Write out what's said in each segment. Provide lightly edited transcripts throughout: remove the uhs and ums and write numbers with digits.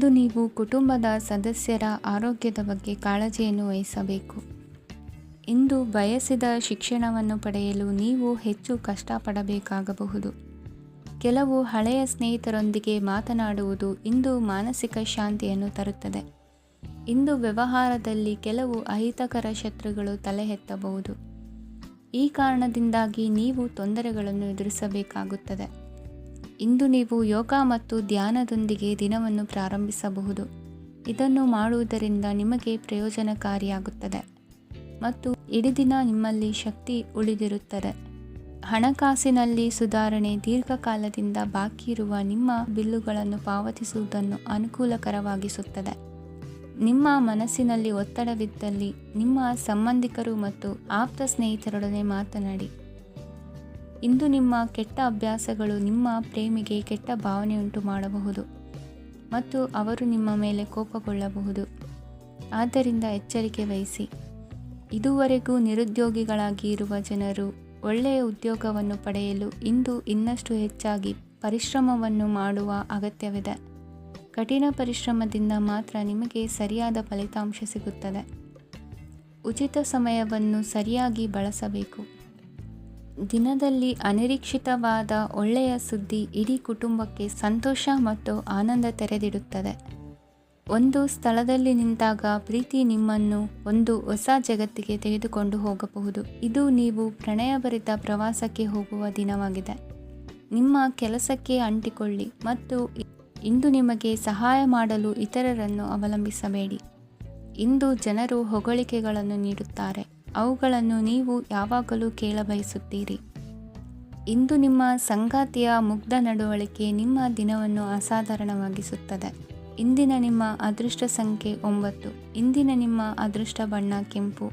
ನೀವು ಕುಟುಂಬದ ಸದಸ್ಯರ ಆರೋಗ್ಯದ ಬಗ್ಗೆ ಕಾಳಜಿಯನ್ನು ವಹಿಸಬೇಕು. ಇಂದು ಬಯಸಿದ ಶಿಕ್ಷಣವನ್ನು ಪಡೆಯಲು ನೀವು ಹೆಚ್ಚು ಕಷ್ಟಪಡಬೇಕಾಗಬಹುದು. ಕೆಲವು ಹಳೆಯ ಸ್ನೇಹಿತರೊಂದಿಗೆ ಮಾತನಾಡುವುದು ಇಂದು ಮಾನಸಿಕ ಶಾಂತಿಯನ್ನು ತರುತ್ತದೆ. ಇಂದು ವ್ಯವಹಾರದಲ್ಲಿ ಕೆಲವು ಅಹಿತಕರ ಶತ್ರುಗಳು ತಲೆ ಎತ್ತಬಹುದು. ಈ ಕಾರಣದಿಂದಾಗಿ ನೀವು ತೊಂದರೆಗಳನ್ನು ಎದುರಿಸಬೇಕಾಗುತ್ತದೆ. ಇಂದು ನೀವು ಯೋಗ ಮತ್ತು ಧ್ಯಾನದೊಂದಿಗೆ ದಿನವನ್ನು ಪ್ರಾರಂಭಿಸಬಹುದು. ಇದನ್ನು ಮಾಡುವುದರಿಂದ ನಿಮಗೆ ಪ್ರಯೋಜನಕಾರಿಯಾಗುತ್ತದೆ ಮತ್ತು ಇಡೀ ದಿನ ನಿಮ್ಮಲ್ಲಿ ಶಕ್ತಿ ಉಳಿದಿರುತ್ತದೆ. ಹಣಕಾಸಿನಲ್ಲಿ ಸುಧಾರಣೆ ದೀರ್ಘಕಾಲದಿಂದ ಬಾಕಿ ಇರುವ ನಿಮ್ಮ ಬಿಲ್ಲುಗಳನ್ನು ಪಾವತಿಸುವುದನ್ನು ಅನುಕೂಲಕರವಾಗಿಸುತ್ತದೆ. ನಿಮ್ಮ ಮನಸ್ಸಿನಲ್ಲಿ ಒತ್ತಡವಿದ್ದಲ್ಲಿ ನಿಮ್ಮ ಸಂಬಂಧಿಕರು ಮತ್ತು ಆಪ್ತ ಸ್ನೇಹಿತರೊಡನೆ ಮಾತನಾಡಿ. ಇಂದು ನಿಮ್ಮ ಕೆಟ್ಟ ಅಭ್ಯಾಸಗಳು ನಿಮ್ಮ ಪ್ರೇಮಿಗೆ ಕೆಟ್ಟ ಭಾವನೆಯುಂಟು ಮಾಡಬಹುದು ಮತ್ತು ಅವರು ನಿಮ್ಮ ಮೇಲೆ ಕೋಪಗೊಳ್ಳಬಹುದು. ಆದ್ದರಿಂದ ಎಚ್ಚರಿಕೆ ವಹಿಸಿ. ಇದುವರೆಗೂ ನಿರುದ್ಯೋಗಿಗಳಾಗಿ ಇರುವ ಜನರು ಒಳ್ಳೆಯ ಉದ್ಯೋಗವನ್ನು ಪಡೆಯಲು ಇಂದು ಇನ್ನಷ್ಟು ಹೆಚ್ಚಾಗಿ ಪರಿಶ್ರಮವನ್ನು ಮಾಡುವ ಅಗತ್ಯವಿದೆ. ಕಠಿಣ ಪರಿಶ್ರಮದಿಂದ ಮಾತ್ರ ನಿಮಗೆ ಸರಿಯಾದ ಫಲಿತಾಂಶ ಸಿಗುತ್ತದೆ. ಉಚಿತ ಸಮಯವನ್ನು ಸರಿಯಾಗಿ ಬಳಸಬೇಕು. ದಿನದಲ್ಲಿ ಅನಿರೀಕ್ಷಿತವಾದ ಒಳ್ಳೆಯ ಸುದ್ದಿ ಇಡೀ ಕುಟುಂಬಕ್ಕೆ ಸಂತೋಷ ಮತ್ತು ಆನಂದ ತೆರೆದಿಡುತ್ತದೆ. ಒಂದು ಸ್ಥಳದಲ್ಲಿ ನಿಂತಾಗ ಪ್ರೀತಿ ನಿಮ್ಮನ್ನು ಒಂದು ಹೊಸ ಜಗತ್ತಿಗೆ ತೆಗೆದುಕೊಂಡು ಹೋಗಬಹುದು. ಇದು ನೀವು ಪ್ರಣಯಭರಿತ ಪ್ರವಾಸಕ್ಕೆ ಹೋಗುವ ದಿನವಾಗಿದೆ. ನಿಮ್ಮ ಕೆಲಸಕ್ಕೆ ಅಂಟಿಕೊಳ್ಳಿ ಮತ್ತು ಇಂದು ನಿಮಗೆ ಸಹಾಯ ಮಾಡಲು ಇತರರನ್ನು ಅವಲಂಬಿಸಬೇಡಿ. ಇಂದು ಜನರು ಹೊಗಳಿಕೆಗಳನ್ನು ನೀಡುತ್ತಾರೆ. ಅವುಗಳನ್ನು ನೀವು ಯಾವಾಗಲೂ ಕೇಳಬಯಸುತ್ತೀರಿ. ಇಂದು ನಿಮ್ಮ ಸಂಗಾತಿಯ ಮುಗ್ಧ ನಡವಳಿಕೆ ನಿಮ್ಮ ದಿನವನ್ನು ಅಸಾಧಾರಣವಾಗಿಸುತ್ತದೆ. ಇಂದಿನ ನಿಮ್ಮ ಅದೃಷ್ಟ ಸಂಖ್ಯೆ 9. ಇಂದಿನ ನಿಮ್ಮ ಅದೃಷ್ಟ ಬಣ್ಣ ಕೆಂಪು.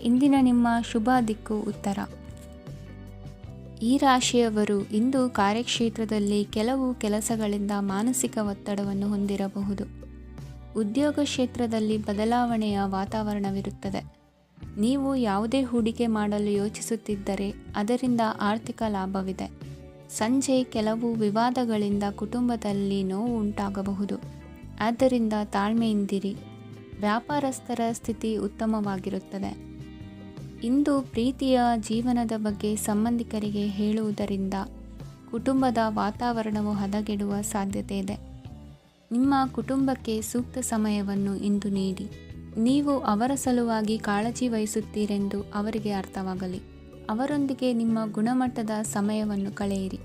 ಇಂದಿನ ನಿಮ್ಮ ಶುಭ ದಿಕ್ಕು ಉತ್ತರ. ಈ ರಾಶಿಯವರು ಇಂದು ಕಾರ್ಯಕ್ಷೇತ್ರದಲ್ಲಿ ಕೆಲವು ಕೆಲಸಗಳಿಂದ ಮಾನಸಿಕ ಒತ್ತಡವನ್ನು ಹೊಂದಿರಬಹುದು. ಉದ್ಯೋಗ ಕ್ಷೇತ್ರದಲ್ಲಿ ಬದಲಾವಣೆಯ ವಾತಾವರಣವಿರುತ್ತದೆ. ನೀವು ಯಾವುದೇ ಹೂಡಿಕೆ ಮಾಡಲು ಯೋಚಿಸುತ್ತಿದ್ದರೆ ಅದರಿಂದ ಆರ್ಥಿಕ ಲಾಭವಿದೆ. ಸಂಜೆ ಕೆಲವು ವಿವಾದಗಳಿಂದ ಕುಟುಂಬದಲ್ಲಿ ನೋವು ಉಂಟಾಗಬಹುದು. ಆದ್ದರಿಂದ ತಾಳ್ಮೆಯಿಂದಿರಿ. ವ್ಯಾಪಾರಸ್ಥರ ಸ್ಥಿತಿ ಉತ್ತಮವಾಗಿರುತ್ತದೆ. ಇಂದು ಪ್ರೀತಿಯ ಜೀವನದ ಬಗ್ಗೆ ಸಂಬಂಧಿಕರಿಗೆ ಹೇಳುವುದರಿಂದ ಕುಟುಂಬದ ವಾತಾವರಣವು ಹದಗೆಡುವ ಸಾಧ್ಯತೆ ಇದೆ. ನಿಮ್ಮ ಕುಟುಂಬಕ್ಕೆ ಸೂಕ್ತ ಸಮಯವನ್ನು ಇಂದು ನೀಡಿ. ನೀವು ಅವರ ಸಲುವಾಗಿ ಕಾಳಜಿ ವಹಿಸುತ್ತೀರೆಂದು ಅವರಿಗೆ ಅರ್ಥವಾಗಲಿ. ಅವರೊಂದಿಗೆ ನಿಮ್ಮ ಗುಣಮಟ್ಟದ ಸಮಯವನ್ನು ಕಳೆಯಿರಿ.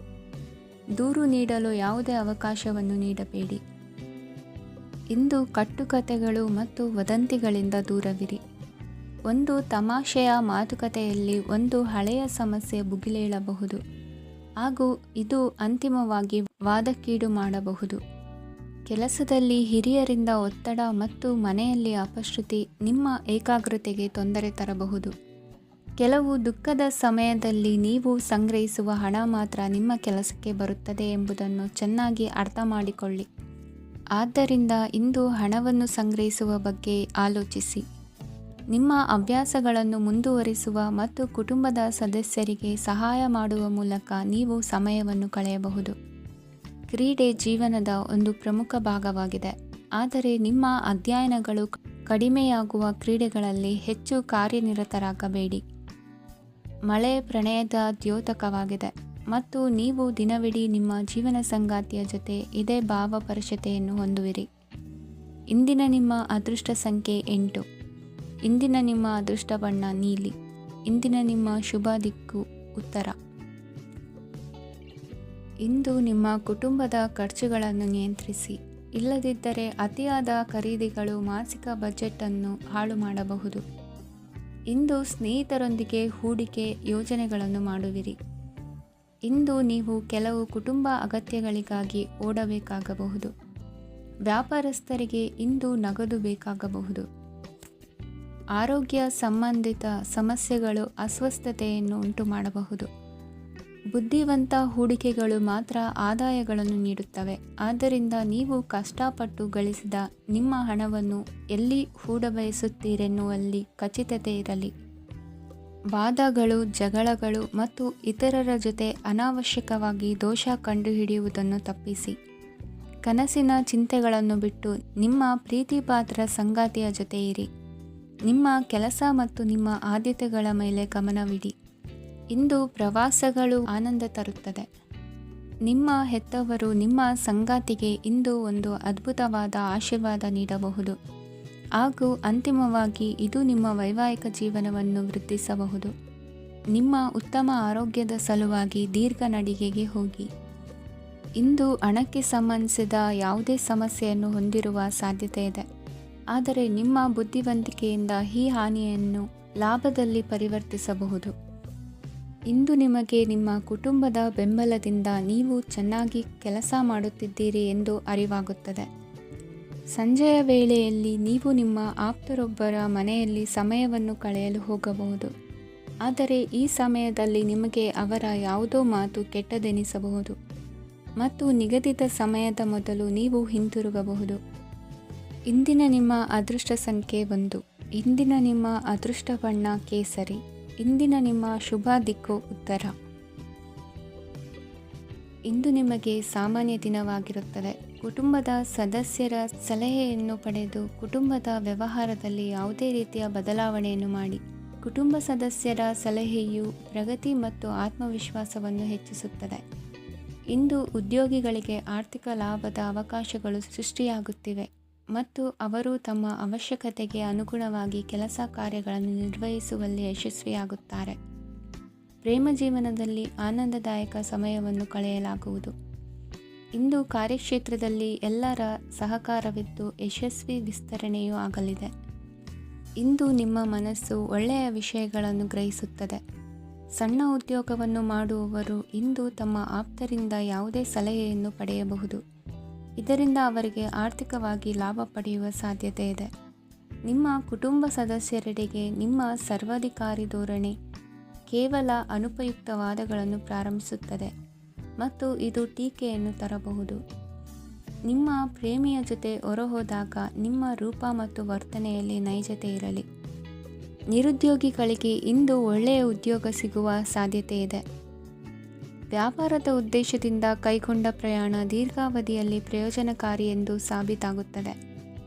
ದೂರು ನೀಡಲು ಯಾವುದೇ ಅವಕಾಶವನ್ನು ನೀಡಬೇಡಿ. ಇಂದು ಕಟ್ಟುಕತೆಗಳು ಮತ್ತು ವದಂತಿಗಳಿಂದ ದೂರವಿರಿ. ಒಂದು ತಮಾಷೆಯ ಮಾತುಕತೆಯಲ್ಲಿ ಒಂದು ಹಳೆಯ ಸಮಸ್ಯೆ ಭುಗಿಲೇಳಬಹುದು ಹಾಗೂ ಇದು ಅಂತಿಮವಾಗಿ ವಾದಕ್ಕೀಡು ಮಾಡಬಹುದು. ಕೆಲಸದಲ್ಲಿ ಹಿರಿಯರಿಂದ ಒತ್ತಡ ಮತ್ತು ಮನೆಯಲ್ಲಿ ಅಪಶ್ರುತಿ ನಿಮ್ಮ ಏಕಾಗ್ರತೆಗೆ ತೊಂದರೆ ತರಬಹುದು. ಕೆಲವು ದುಃಖದ ಸಮಯದಲ್ಲಿ ನೀವು ಸಂಗ್ರಹಿಸುವ ಹಣ ಮಾತ್ರ ನಿಮ್ಮ ಕೆಲಸಕ್ಕೆ ಬರುತ್ತದೆ ಎಂಬುದನ್ನು ಚೆನ್ನಾಗಿ ಅರ್ಥ ಮಾಡಿಕೊಳ್ಳಿ. ಆದ್ದರಿಂದ ಇಂದು ಹಣವನ್ನು ಸಂಗ್ರಹಿಸುವ ಬಗ್ಗೆ ಆಲೋಚಿಸಿ. ನಿಮ್ಮ ಅಭ್ಯಾಸಗಳನ್ನು ಮುಂದುವರಿಸುವ ಮತ್ತು ಕುಟುಂಬದ ಸದಸ್ಯರಿಗೆ ಸಹಾಯ ಮಾಡುವ ಮೂಲಕ ನೀವು ಸಮಯವನ್ನು ಕಳೆಯಬಹುದು. ಕ್ರೀಡೆ ಜೀವನದ ಒಂದು ಪ್ರಮುಖ ಭಾಗವಾಗಿದೆ. ಆದರೆ ನಿಮ್ಮ ಅಧ್ಯಯನಗಳು ಕಡಿಮೆಯಾಗುವ ಕ್ರೀಡೆಗಳಲ್ಲಿ ಹೆಚ್ಚು ಕಾರ್ಯನಿರತರಾಗಬೇಡಿ. ಮಳೆ ಪ್ರಣಯದ ದ್ಯೋತಕವಾಗಿದೆ ಮತ್ತು ನೀವು ದಿನವಿಡೀ ನಿಮ್ಮ ಜೀವನ ಸಂಗಾತಿಯ ಜೊತೆ ಇದೇ ಭಾವಪರಶತೆಯನ್ನು ಹೊಂದುವಿರಿ. ಇಂದಿನ ನಿಮ್ಮ ಅದೃಷ್ಟ ಸಂಖ್ಯೆ 8. ಇಂದಿನ ನಿಮ್ಮ ಅದೃಷ್ಟ ಬಣ್ಣ ನೀಲಿ. ಇಂದಿನ ನಿಮ್ಮ ಶುಭ ದಿಕ್ಕು ಉತ್ತರ. ಇಂದು ನಿಮ್ಮ ಕುಟುಂಬದ ಖರ್ಚುಗಳನ್ನು ನಿಯಂತ್ರಿಸಿ. ಇಲ್ಲದಿದ್ದರೆ ಅತಿಯಾದ ಖರೀದಿಗಳು ಮಾಸಿಕ ಬಜೆಟನ್ನು ಹಾಳು ಮಾಡಬಹುದು. ಇಂದು ಸ್ನೇಹಿತರೊಂದಿಗೆ ಹೂಡಿಕೆ ಯೋಜನೆಗಳನ್ನು ಮಾಡುವಿರಿ. ಇಂದು ನೀವು ಕೆಲವು ಕುಟುಂಬ ಅಗತ್ಯಗಳಿಗಾಗಿ ಓಡಬೇಕಾಗಬಹುದು. ವ್ಯಾಪಾರಸ್ಥರಿಗೆ ಇಂದು ನಗದು ಬೇಕಾಗಬಹುದು. ಆರೋಗ್ಯ ಸಂಬಂಧಿತ ಸಮಸ್ಯೆಗಳು ಅಸ್ವಸ್ಥತೆಯನ್ನು ಉಂಟುಮಾಡಬಹುದು. ಬುದ್ಧಿವಂತ ಹೂಡಿಕೆಗಳು ಮಾತ್ರ ಆದಾಯಗಳನ್ನು ನೀಡುತ್ತವೆ. ಆದ್ದರಿಂದ ನೀವು ಕಷ್ಟಪಟ್ಟು ಗಳಿಸಿದ ನಿಮ್ಮ ಹಣವನ್ನು ಎಲ್ಲಿ ಹೂಡಬಯಸುತ್ತೀರೆನ್ನುವಲ್ಲಿ ಖಚಿತತೆ ಇರಲಿ. ವಾದಗಳು, ಜಗಳಗಳು ಮತ್ತು ಇತರರ ಜೊತೆ ಅನಾವಶ್ಯಕವಾಗಿ ದೋಷ ಕಂಡುಹಿಡಿಯುವುದನ್ನು ತಪ್ಪಿಸಿ. ಕನಸಿನ ಚಿಂತೆಗಳನ್ನು ಬಿಟ್ಟು ನಿಮ್ಮ ಪ್ರೀತಿಪಾತ್ರ ಸಂಗಾತಿಯ ಜೊತೆ ಇರಿ. ನಿಮ್ಮ ಕೆಲಸ ಮತ್ತು ನಿಮ್ಮ ಆದ್ಯತೆಗಳ ಮೇಲೆ ಗಮನವಿಡಿ. ಇಂದು ಪ್ರವಾಸಗಳು ಆನಂದ ತರುತ್ತದೆ. ನಿಮ್ಮ ಹೆತ್ತವರು ನಿಮ್ಮ ಸಂಗಾತಿಗೆ ಇಂದು ಒಂದು ಅದ್ಭುತವಾದ ಆಶೀರ್ವಾದ ನೀಡಬಹುದು ಹಾಗೂ ಅಂತಿಮವಾಗಿ ಇದು ನಿಮ್ಮ ವೈವಾಹಿಕ ಜೀವನವನ್ನು ವೃದ್ಧಿಸಬಹುದು. ನಿಮ್ಮ ಉತ್ತಮ ಆರೋಗ್ಯದ ಸಲುವಾಗಿ ದೀರ್ಘ ನಡಿಗೆಗೆ ಹೋಗಿ. ಇಂದು ಹಣಕ್ಕೆ ಸಂಬಂಧಿಸಿದ ಯಾವುದೇ ಸಮಸ್ಯೆಯನ್ನು ಹೊಂದಿರುವ ಸಾಧ್ಯತೆ ಇದೆ, ಆದರೆ ನಿಮ್ಮ ಬುದ್ಧಿವಂತಿಕೆಯಿಂದ ಈ ಹಾನಿಯನ್ನು ಲಾಭದಲ್ಲಿ ಪರಿವರ್ತಿಸಬಹುದು. ಇಂದು ನಿಮಗೆ ನಿಮ್ಮ ಕುಟುಂಬದ ಬೆಂಬಲದಿಂದ ನೀವು ಚೆನ್ನಾಗಿ ಕೆಲಸ ಮಾಡುತ್ತಿದ್ದೀರಿ ಎಂದು ಅರಿವಾಗುತ್ತದೆ. ಸಂಜೆಯ ವೇಳೆಯಲ್ಲಿ ನೀವು ನಿಮ್ಮ ಆಪ್ತರೊಬ್ಬರ ಮನೆಯಲ್ಲಿ ಸಮಯವನ್ನು ಕಳೆಯಲು ಹೋಗಬಹುದು, ಆದರೆ ಈ ಸಮಯದಲ್ಲಿ ನಿಮಗೆ ಅವರ ಯಾವುದೋ ಮಾತು ಕೆಟ್ಟದೆನಿಸಬಹುದು ಮತ್ತು ನಿಗದಿತ ಸಮಯದ ಮೊದಲು ನೀವು ಹಿಂತಿರುಗಬಹುದು. ಇಂದಿನ ನಿಮ್ಮ ಅದೃಷ್ಟ ಸಂಖ್ಯೆ 1. ಇಂದಿನ ನಿಮ್ಮ ಅದೃಷ್ಟ ಬಣ್ಣ ಕೇಸರಿ. ಇಂದಿನ ನಿಮ್ಮ ಶುಭ ದಿಕ್ಕು ಉತ್ತರ. ಇಂದು ನಿಮಗೆ ಸಾಮಾನ್ಯ ದಿನವಾಗಿರುತ್ತದೆ. ಕುಟುಂಬದ ಸದಸ್ಯರ ಸಲಹೆಯನ್ನು ಪಡೆದು ಕುಟುಂಬದ ವ್ಯವಹಾರದಲ್ಲಿ ಯಾವುದೇ ರೀತಿಯ ಬದಲಾವಣೆಯನ್ನು ಮಾಡಿ. ಕುಟುಂಬ ಸದಸ್ಯರ ಸಲಹೆಯು ಪ್ರಗತಿ ಮತ್ತು ಆತ್ಮವಿಶ್ವಾಸವನ್ನು ಹೆಚ್ಚಿಸುತ್ತದೆ. ಇಂದು ಉದ್ಯೋಗಿಗಳಿಗೆ ಆರ್ಥಿಕ ಲಾಭದ ಅವಕಾಶಗಳು ಸೃಷ್ಟಿಯಾಗುತ್ತಿವೆ ಮತ್ತು ಅವರು ತಮ್ಮ ಅವಶ್ಯಕತೆಗೆ ಅನುಗುಣವಾಗಿ ಕೆಲಸ ಕಾರ್ಯಗಳನ್ನು ನಿರ್ವಹಿಸುವಲ್ಲಿ ಯಶಸ್ವಿಯಾಗುತ್ತಾರೆ. ಪ್ರೇಮ ಜೀವನದಲ್ಲಿ ಆನಂದದಾಯಕ ಸಮಯವನ್ನು ಕಳೆಯಲಾಗುವುದು. ಇಂದು ಕಾರ್ಯಕ್ಷೇತ್ರದಲ್ಲಿ ಎಲ್ಲರ ಸಹಕಾರವಿದ್ದು ಯಶಸ್ವಿ ವಿಸ್ತರಣೆಯೂ ಆಗಲಿದೆ. ಇಂದು ನಿಮ್ಮ ಮನಸ್ಸು ಒಳ್ಳೆಯ ವಿಷಯಗಳನ್ನು ಗ್ರಹಿಸುತ್ತದೆ. ಸಣ್ಣ ಉದ್ಯೋಗವನ್ನು ಮಾಡುವವರು ಇಂದು ತಮ್ಮ ಆಪ್ತರಿಂದ ಯಾವುದೇ ಸಲಹೆಯನ್ನು ಪಡೆಯಬಹುದು. ಇದರಿಂದ ಅವರಿಗೆ ಆರ್ಥಿಕವಾಗಿ ಲಾಭ ಪಡೆಯುವ ಸಾಧ್ಯತೆ ಇದೆ. ನಿಮ್ಮ ಕುಟುಂಬ ಸದಸ್ಯರೆಡೆಗೆ ನಿಮ್ಮ ಸರ್ವಾಧಿಕಾರಿ ಧೋರಣೆ ಕೇವಲ ಅನುಪಯುಕ್ತ ವಾದಗಳನ್ನು ಪ್ರಾರಂಭಿಸುತ್ತದೆ ಮತ್ತು ಇದು ಟೀಕೆಯನ್ನು ತರಬಹುದು. ನಿಮ್ಮ ಪ್ರೇಮಿಯ ಜೊತೆ ಹೊರಹೋದಾಗ ನಿಮ್ಮ ರೂಪ ಮತ್ತು ವರ್ತನೆಯಲ್ಲಿ ನೈಜತೆ ಇರಲಿ. ನಿರುದ್ಯೋಗಿಗಳಿಗೆ ಇಂದು ಒಳ್ಳೆಯ ಉದ್ಯೋಗ ಸಿಗುವ ಸಾಧ್ಯತೆ ಇದೆ. ವ್ಯಾಪಾರದ ಉದ್ದೇಶದಿಂದ ಕೈಗೊಂಡ ಪ್ರಯಾಣ ದೀರ್ಘಾವಧಿಯಲ್ಲಿ ಪ್ರಯೋಜನಕಾರಿ ಎಂದು ಸಾಬೀತಾಗುತ್ತದೆ.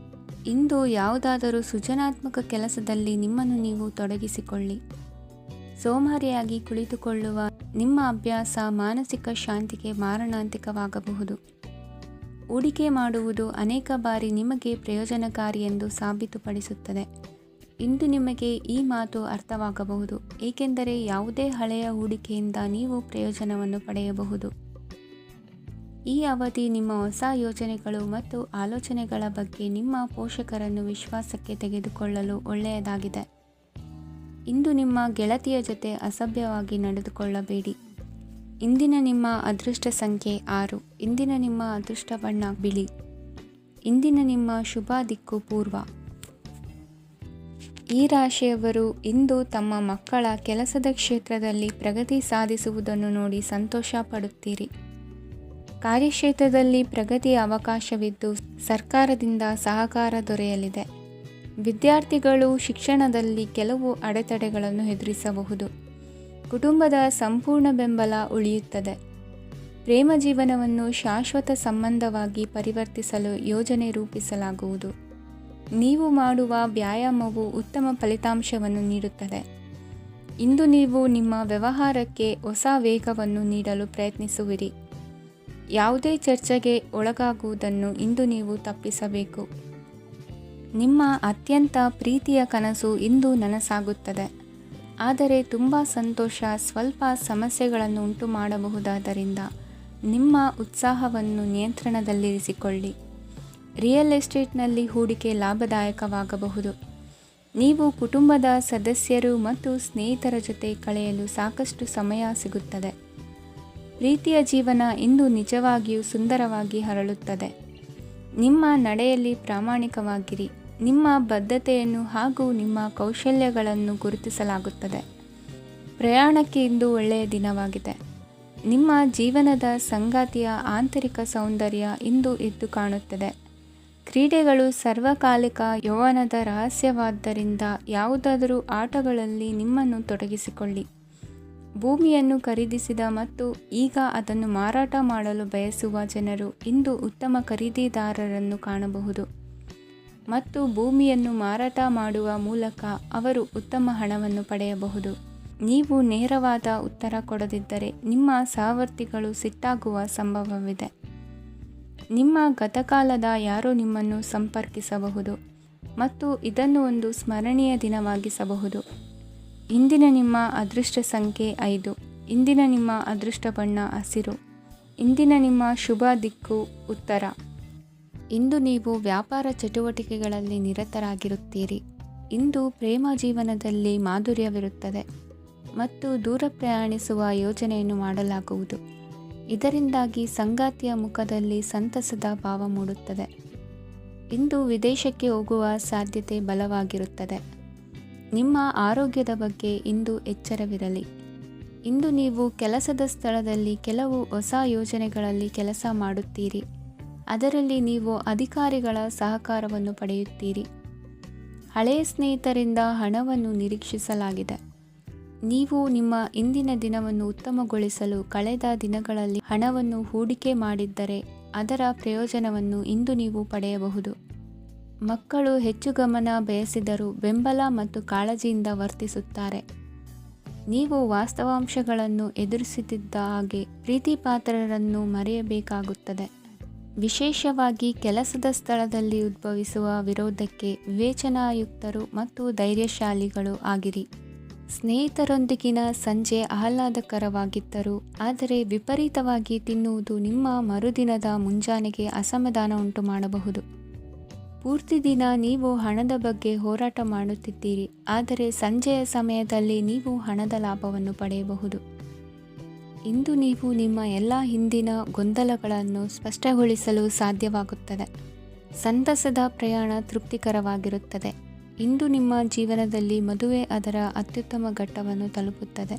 ಇಂದು ಯಾವುದಾದರೂ ಸೃಜನಾತ್ಮಕ ಕೆಲಸದಲ್ಲಿ ನಿಮ್ಮನ್ನು ನೀವು ತೊಡಗಿಸಿಕೊಳ್ಳಿ. ಸೋಮಾರಿಯಾಗಿ ಕುಳಿತುಕೊಳ್ಳುವ ನಿಮ್ಮ ಅಭ್ಯಾಸ ಮಾನಸಿಕ ಶಾಂತಿಗೆ ಮಾರಣಾಂತಿಕವಾಗಬಹುದು. ಹೂಡಿಕೆ ಮಾಡುವುದು ಅನೇಕ ಬಾರಿ ನಿಮಗೆ ಪ್ರಯೋಜನಕಾರಿ ಎಂದು ಸಾಬೀತುಪಡಿಸುತ್ತದೆ. ಇಂದು ನಿಮಗೆ ಈ ಮಾತು ಅರ್ಥವಾಗಬಹುದು, ಏಕೆಂದರೆ ಯಾವುದೇ ಹಳೆಯ ಹೂಡಿಕೆಯಿಂದ ನೀವು ಪ್ರಯೋಜನವನ್ನು ಪಡೆಯಬಹುದು. ಈ ಅವಧಿ ನಿಮ್ಮ ಹೊಸ ಯೋಜನೆಗಳು ಮತ್ತು ಆಲೋಚನೆಗಳ ಬಗ್ಗೆ ನಿಮ್ಮ ಪೋಷಕರನ್ನು ವಿಶ್ವಾಸಕ್ಕೆ ತೆಗೆದುಕೊಳ್ಳಲು ಒಳ್ಳೆಯದಾಗಿದೆ. ಇಂದು ನಿಮ್ಮ ಗೆಳತಿಯ ಜೊತೆ ಅಸಭ್ಯವಾಗಿ ನಡೆದುಕೊಳ್ಳಬೇಡಿ. ಇಂದಿನ ನಿಮ್ಮ ಅದೃಷ್ಟ ಸಂಖ್ಯೆ 6. ಇಂದಿನ ನಿಮ್ಮ ಅದೃಷ್ಟ ಬಣ್ಣ ಬಿಳಿ. ಇಂದಿನ ನಿಮ್ಮ ಶುಭ ದಿಕ್ಕು ಪೂರ್ವ. ಈ ರಾಶಿಯವರು ಇಂದು ತಮ್ಮ ಮಕ್ಕಳ ಕೆಲಸದ ಕ್ಷೇತ್ರದಲ್ಲಿ ಪ್ರಗತಿ ಸಾಧಿಸುವುದನ್ನು ನೋಡಿ ಸಂತೋಷ ಪಡುತ್ತೀರಿ. ಕಾರ್ಯಕ್ಷೇತ್ರದಲ್ಲಿ ಪ್ರಗತಿಯ ಅವಕಾಶವಿದ್ದು ಸರ್ಕಾರದಿಂದ ಸಹಕಾರ ದೊರೆಯಲಿದೆ. ವಿದ್ಯಾರ್ಥಿಗಳು ಶಿಕ್ಷಣದಲ್ಲಿ ಕೆಲವು ಅಡೆತಡೆಗಳನ್ನು ಎದುರಿಸಬಹುದು. ಕುಟುಂಬದ ಸಂಪೂರ್ಣ ಬೆಂಬಲ ಉಳಿಯುತ್ತದೆ. ಪ್ರೇಮ ಜೀವನವನ್ನು ಶಾಶ್ವತ ಸಂಬಂಧವಾಗಿ ಪರಿವರ್ತಿಸಲು ಯೋಜನೆ ರೂಪಿಸಲಾಗುವುದು. ನೀವು ಮಾಡುವ ವ್ಯಾಯಾಮವು ಉತ್ತಮ ಫಲಿತಾಂಶವನ್ನು ನೀಡುತ್ತದೆ. ಇಂದು ನೀವು ನಿಮ್ಮ ವ್ಯವಹಾರಕ್ಕೆ ಹೊಸ ವೇಗವನ್ನು ನೀಡಲು ಪ್ರಯತ್ನಿಸುವಿರಿ. ಯಾವುದೇ ಚರ್ಚೆಗೆ ಒಳಗಾಗುವುದನ್ನು ಇಂದು ನೀವು ತಪ್ಪಿಸಬೇಕು. ನಿಮ್ಮ ಅತ್ಯಂತ ಪ್ರೀತಿಯ ಕನಸು ಇಂದು ನನಸಾಗುತ್ತದೆ, ಆದರೆ ತುಂಬ ಸಂತೋಷ ಸ್ವಲ್ಪ ಸಮಸ್ಯೆಗಳನ್ನು ಉಂಟು ಮಾಡಬಹುದಾದ್ದರಿಂದ ನಿಮ್ಮ ಉತ್ಸಾಹವನ್ನು ನಿಯಂತ್ರಣದಲ್ಲಿರಿಸಿಕೊಳ್ಳಿ. ರಿಯಲ್ ಎಸ್ಟೇಟ್ನಲ್ಲಿ ಹೂಡಿಕೆ ಲಾಭದಾಯಕವಾಗಬಹುದು. ನೀವು ಕುಟುಂಬದ ಸದಸ್ಯರು ಮತ್ತು ಸ್ನೇಹಿತರ ಜೊತೆ ಕಳೆಯಲು ಸಾಕಷ್ಟು ಸಮಯ ಸಿಗುತ್ತದೆ. ಪ್ರೀತಿಯ ಜೀವನ ಇಂದು ನಿಜವಾಗಿಯೂ ಸುಂದರವಾಗಿ ಹರಳುತ್ತದೆ. ನಿಮ್ಮ ನಡೆಯಲ್ಲಿ ಪ್ರಾಮಾಣಿಕವಾಗಿರಿ. ನಿಮ್ಮ ಬದ್ಧತೆಯನ್ನು ಹಾಗೂ ನಿಮ್ಮ ಕೌಶಲ್ಯಗಳನ್ನು ಗುರುತಿಸಲಾಗುತ್ತದೆ. ಪ್ರಯಾಣಕ್ಕೆ ಇಂದು ಒಳ್ಳೆಯ ದಿನವಾಗಿದೆ. ನಿಮ್ಮ ಜೀವನದ ಸಂಗಾತಿಯ ಆಂತರಿಕ ಸೌಂದರ್ಯ ಇಂದು ಎದ್ದು ಕಾಣುತ್ತದೆ. ಕ್ರೀಡೆಗಳು ಸಾರ್ವಕಾಲಿಕ ಯೌವನದ ರಹಸ್ಯವಾದ್ದರಿಂದ ಯಾವುದಾದರೂ ಆಟಗಳಲ್ಲಿ ನಿಮ್ಮನ್ನು ತೊಡಗಿಸಿಕೊಳ್ಳಿ. ಭೂಮಿಯನ್ನು ಖರೀದಿಸಿದ ಮತ್ತು ಈಗ ಅದನ್ನು ಮಾರಾಟ ಮಾಡಲು ಬಯಸುವ ಜನರು ಇಂದು ಉತ್ತಮ ಖರೀದಿದಾರರನ್ನು ಕಾಣಬಹುದು ಮತ್ತು ಭೂಮಿಯನ್ನು ಮಾರಾಟ ಮಾಡುವ ಮೂಲಕ ಅವರು ಉತ್ತಮ ಹಣವನ್ನು ಪಡೆಯಬಹುದು. ನೀವು ನೇರವಾದ ಉತ್ತರ ಕೊಡದಿದ್ದರೆ ನಿಮ್ಮ ಸಹವರ್ತಿಗಳು ಸಿಟ್ಟಾಗುವ ಸಂಭವವಿದೆ. ನಿಮ್ಮ ಗತಕಾಲದ ಯಾರೋ ನಿಮ್ಮನ್ನು ಸಂಪರ್ಕಿಸಬಹುದು ಮತ್ತು ಇದನ್ನು ಒಂದು ಸ್ಮರಣೀಯ ದಿನವಾಗಿಸಬಹುದು. ಇಂದಿನ ನಿಮ್ಮ ಅದೃಷ್ಟ ಸಂಖ್ಯೆ 5. ಇಂದಿನ ನಿಮ್ಮ ಅದೃಷ್ಟ ಬಣ್ಣ ಹಸಿರು. ಇಂದಿನ ನಿಮ್ಮ ಶುಭ ದಿಕ್ಕು ಉತ್ತರ. ಇಂದು ನೀವು ವ್ಯಾಪಾರ ಚಟುವಟಿಕೆಗಳಲ್ಲಿ ನಿರತರಾಗಿರುತ್ತೀರಿ. ಇಂದು ಪ್ರೇಮ ಜೀವನದಲ್ಲಿ ಮಾಧುರ್ಯವಿರುತ್ತದೆ ಮತ್ತು ದೂರ ಪ್ರಯಾಣಿಸುವ ಯೋಜನೆಯನ್ನು ಮಾಡಲಾಗುವುದು. ಇದರಿಂದಾಗಿ ಸಂಗಾತಿಯ ಮುಖದಲ್ಲಿ ಸಂತಸದ ಭಾವ ಮೂಡುತ್ತದೆ. ಇಂದು ವಿದೇಶಕ್ಕೆ ಹೋಗುವ ಸಾಧ್ಯತೆ ಬಲವಾಗಿರುತ್ತದೆ. ನಿಮ್ಮ ಆರೋಗ್ಯದ ಬಗ್ಗೆ ಇಂದು ಎಚ್ಚರವಿರಲಿ. ಇಂದು ನೀವು ಕೆಲಸದ ಸ್ಥಳದಲ್ಲಿ ಕೆಲವು ಹೊಸ ಯೋಜನೆಗಳಲ್ಲಿ ಕೆಲಸ ಮಾಡುತ್ತೀರಿ. ಅದರಲ್ಲಿ ನೀವು ಅಧಿಕಾರಿಗಳ ಸಹಕಾರವನ್ನು ಪಡೆಯುತ್ತೀರಿ. ಹಳೆಯ ಸ್ನೇಹಿತರಿಂದ ಹಣವನ್ನು ನಿರೀಕ್ಷಿಸಲಾಗಿದೆ. ನೀವು ನಿಮ್ಮ ಇಂದಿನ ದಿನವನ್ನು ಉತ್ತಮಗೊಳಿಸಲು ಕಳೆದ ದಿನಗಳಲ್ಲಿ ಹಣವನ್ನು ಹೂಡಿಕೆ ಮಾಡಿದ್ದರೆ ಅದರ ಪ್ರಯೋಜನವನ್ನು ಇಂದು ನೀವು ಪಡೆಯಬಹುದು. ಮಕ್ಕಳು ಹೆಚ್ಚು ಗಮನ ಬಯಸಿದರೂ ಬೆಂಬಲ ಮತ್ತು ಕಾಳಜಿಯಿಂದ ವರ್ತಿಸುತ್ತಾರೆ. ನೀವು ವಾಸ್ತವಾಂಶಗಳನ್ನು ಎದುರಿಸುತ್ತಿದ್ದ ಹಾಗೆ ಪ್ರೀತಿಪಾತ್ರರನ್ನು ಮರೆಯಬೇಕಾಗುತ್ತದೆ. ವಿಶೇಷವಾಗಿ ಕೆಲಸದ ಸ್ಥಳದಲ್ಲಿ ಉದ್ಭವಿಸುವ ವಿರೋಧಕ್ಕೆ ವಿವೇಚನಾಯುಕ್ತರು ಮತ್ತು ಧೈರ್ಯಶಾಲಿಗಳು ಆಗಿರಿ. ಸ್ನೇಹಿತರೊಂದಿಗಿನ ಸಂಜೆ ಆಹ್ಲಾದಕರವಾಗಿದ್ದರೂ ಆದರೆ ವಿಪರೀತವಾಗಿ ತಿನ್ನುವುದು ನಿಮ್ಮ ಮರುದಿನದ ಮುಂಜಾನೆಗೆ ಅಸಮಾಧಾನ ಉಂಟು ಮಾಡಬಹುದು. ಪೂರ್ತಿ ದಿನ ನೀವು ಹಣದ ಬಗ್ಗೆ ಹೋರಾಟ ಮಾಡುತ್ತಿದ್ದೀರಿ, ಆದರೆ ಸಂಜೆಯ ಸಮಯದಲ್ಲಿ ನೀವು ಹಣದ ಲಾಭವನ್ನು ಪಡೆಯಬಹುದು. ಇಂದು ನೀವು ನಿಮ್ಮ ಎಲ್ಲ ಹಿಂದಿನ ಗೊಂದಲಗಳನ್ನು ಸ್ಪಷ್ಟಗೊಳಿಸಲು ಸಾಧ್ಯವಾಗುತ್ತದೆ. ಸಂತಸದ ಪ್ರಯಾಣ ತೃಪ್ತಿಕರವಾಗಿರುತ್ತದೆ. ಇಂದು ನಿಮ್ಮ ಜೀವನದಲ್ಲಿ ಮದುವೆ ಅದರ ಅತ್ಯುತ್ತಮ ಘಟ್ಟವನ್ನು ತಲುಪುತ್ತದೆ.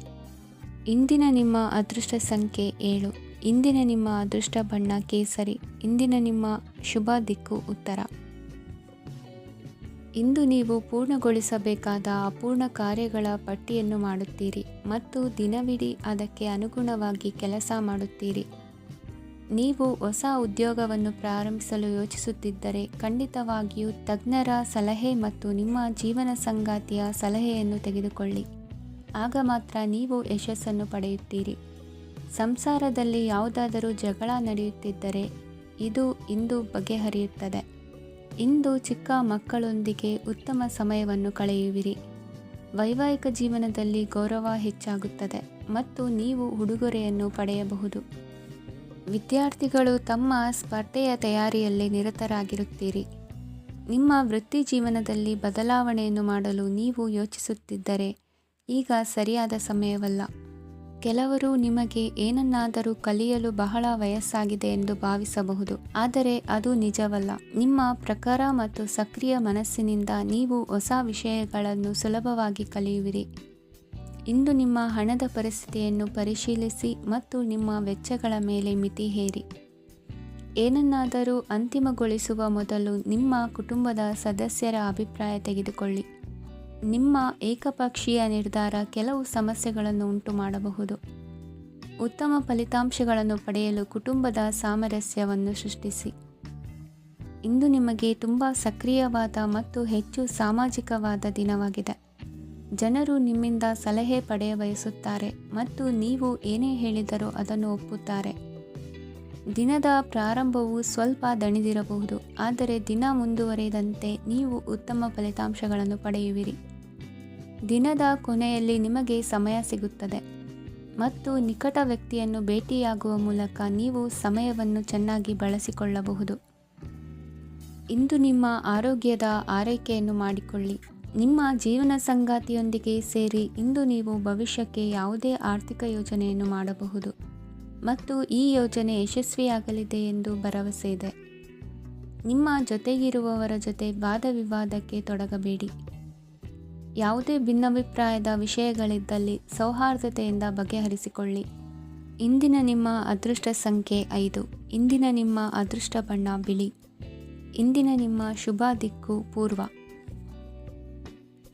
ಇಂದಿನ ನಿಮ್ಮ ಅದೃಷ್ಟ ಸಂಖ್ಯೆ 7. ಇಂದಿನ ನಿಮ್ಮ ಅದೃಷ್ಟ ಬಣ್ಣ ಕೇಸರಿ. ಇಂದಿನ ನಿಮ್ಮ ಶುಭ ದಿಕ್ಕು ಉತ್ತರ. ಇಂದು ನೀವು ಪೂರ್ಣಗೊಳಿಸಬೇಕಾದ ಅಪೂರ್ಣ ಕಾರ್ಯಗಳ ಪಟ್ಟಿಯನ್ನು ಮಾಡುತ್ತೀರಿ ಮತ್ತು ದಿನವಿಡೀ ಅದಕ್ಕೆ ಅನುಗುಣವಾಗಿ ಕೆಲಸ ಮಾಡುತ್ತೀರಿ. ನೀವು ಹೊಸ ಉದ್ಯೋಗವನ್ನು ಪ್ರಾರಂಭಿಸಲು ಯೋಚಿಸುತ್ತಿದ್ದರೆ ಖಂಡಿತವಾಗಿಯೂ ತಜ್ಞರ ಸಲಹೆ ಮತ್ತು ನಿಮ್ಮ ಜೀವನ ಸಂಗಾತಿಯ ಸಲಹೆಯನ್ನು ತೆಗೆದುಕೊಳ್ಳಿ. ಆಗ ಮಾತ್ರ ನೀವು ಯಶಸ್ಸನ್ನು ಪಡೆಯುತ್ತೀರಿ. ಸಂಸಾರದಲ್ಲಿ ಯಾವುದಾದರೂ ಜಗಳ ನಡೆಯುತ್ತಿದ್ದರೆ ಇದು ಇಂದು ಬಗೆಹರಿಯುತ್ತದೆ. ಇಂದು ಚಿಕ್ಕ ಮಕ್ಕಳೊಂದಿಗೆ ಉತ್ತಮ ಸಮಯವನ್ನು ಕಳೆಯುವಿರಿ. ವೈವಾಹಿಕ ಜೀವನದಲ್ಲಿ ಗೌರವ ಹೆಚ್ಚಾಗುತ್ತದೆ ಮತ್ತು ನೀವು ಉಡುಗೊರೆಯನ್ನು ಪಡೆಯಬಹುದು. ವಿದ್ಯಾರ್ಥಿಗಳು ತಮ್ಮ ಸ್ಪರ್ಧೆಯ ತಯಾರಿಯಲ್ಲಿ ನಿರತರಾಗಿರುತ್ತೀರಿ. ನಿಮ್ಮ ವೃತ್ತಿ ಜೀವನದಲ್ಲಿ ಬದಲಾವಣೆಯನ್ನು ಮಾಡಲು ನೀವು ಯೋಚಿಸುತ್ತಿದ್ದರೆ ಈಗ ಸರಿಯಾದ ಸಮಯವಲ್ಲ. ಕೆಲವರು ನಿಮಗೆ ಏನನ್ನಾದರೂ ಕಲಿಯಲು ಬಹಳ ವಯಸ್ಸಾಗಿದೆ ಎಂದು ಭಾವಿಸಬಹುದು, ಆದರೆ ಅದು ನಿಜವಲ್ಲ. ನಿಮ್ಮ ಪ್ರಖರ ಮತ್ತು ಸಕ್ರಿಯ ಮನಸ್ಸಿನಿಂದ ನೀವು ಹೊಸ ವಿಷಯಗಳನ್ನು ಸುಲಭವಾಗಿ ಕಲಿಯುವಿರಿ. ಇಂದು ನಿಮ್ಮ ಹಣದ ಪರಿಸ್ಥಿತಿಯನ್ನು ಪರಿಶೀಲಿಸಿ ಮತ್ತು ನಿಮ್ಮ ವೆಚ್ಚಗಳ ಮೇಲೆ ಮಿತಿ ಹೇರಿ. ಏನನ್ನಾದರೂ ಅಂತಿಮಗೊಳಿಸುವ ಮೊದಲು ನಿಮ್ಮ ಕುಟುಂಬದ ಸದಸ್ಯರ ಅಭಿಪ್ರಾಯ ತೆಗೆದುಕೊಳ್ಳಿ. ನಿಮ್ಮ ಏಕಪಕ್ಷೀಯ ನಿರ್ಧಾರ ಕೆಲವು ಸಮಸ್ಯೆಗಳನ್ನು ಉಂಟು ಮಾಡಬಹುದು. ಉತ್ತಮ ಫಲಿತಾಂಶಗಳನ್ನು ಪಡೆಯಲು ಕುಟುಂಬದ ಸಾಮರಸ್ಯವನ್ನು ಸೃಷ್ಟಿಸಿ. ಇಂದು ನಿಮಗೆ ತುಂಬ ಸಕ್ರಿಯವಾದ ಮತ್ತು ಹೆಚ್ಚು ಸಾಮಾಜಿಕವಾದ ದಿನವಾಗಿದೆ. ಜನರು ನಿಮ್ಮಿಂದ ಸಲಹೆ ಪಡೆಯ ಬಯಸುತ್ತಾರೆ ಮತ್ತು ನೀವು ಏನೇ ಹೇಳಿದರೂ ಅದನ್ನು ಒಪ್ಪುತ್ತಾರೆ. ದಿನದ ಪ್ರಾರಂಭವು ಸ್ವಲ್ಪ ದಣಿದಿರಬಹುದು, ಆದರೆ ದಿನ ಮುಂದುವರಿದಂತೆ ನೀವು ಉತ್ತಮ ಫಲಿತಾಂಶಗಳನ್ನು ಪಡೆಯುವಿರಿ. ದಿನದ ಕೊನೆಯಲ್ಲಿ ನಿಮಗೆ ಸಮಯ ಸಿಗುತ್ತದೆ ಮತ್ತು ನಿಕಟ ವ್ಯಕ್ತಿಯನ್ನು ಭೇಟಿಯಾಗುವ ಮೂಲಕ ನೀವು ಸಮಯವನ್ನು ಚೆನ್ನಾಗಿ ಬಳಸಿಕೊಳ್ಳಬಹುದು. ಇಂದು ನಿಮ್ಮ ಆರೋಗ್ಯದ ಆರೈಕೆಯನ್ನು ಮಾಡಿಕೊಳ್ಳಿ. ನಿಮ್ಮ ಜೀವನ ಸಂಗಾತಿಯೊಂದಿಗೆ ಸೇರಿ ಇಂದು ನೀವು ಭವಿಷ್ಯಕ್ಕೆ ಯಾವುದೇ ಆರ್ಥಿಕ ಯೋಜನೆಯನ್ನು ಮಾಡಬಹುದು ಮತ್ತು ಈ ಯೋಜನೆ ಯಶಸ್ವಿಯಾಗಲಿದೆ ಎಂದು ಭರವಸೆ ಇದೆ. ನಿಮ್ಮ ಜೊತೆಗಿರುವವರ ಜೊತೆ ವಾದ ವಿವಾದಕ್ಕೆ ತೊಡಗಬೇಡಿ. ಯಾವುದೇ ಭಿನ್ನಾಭಿಪ್ರಾಯದ ವಿಷಯಗಳಿದ್ದಲ್ಲಿ ಸೌಹಾರ್ದತೆಯಿಂದ ಬಗೆಹರಿಸಿಕೊಳ್ಳಿ. ಇಂದಿನ ನಿಮ್ಮ ಅದೃಷ್ಟ ಸಂಖ್ಯೆ 5. ಇಂದಿನ ನಿಮ್ಮ ಅದೃಷ್ಟ ಬಣ್ಣ ಬಿಳಿ. ಇಂದಿನ ನಿಮ್ಮ ಶುಭ ದಿಕ್ಕು ಪೂರ್ವ.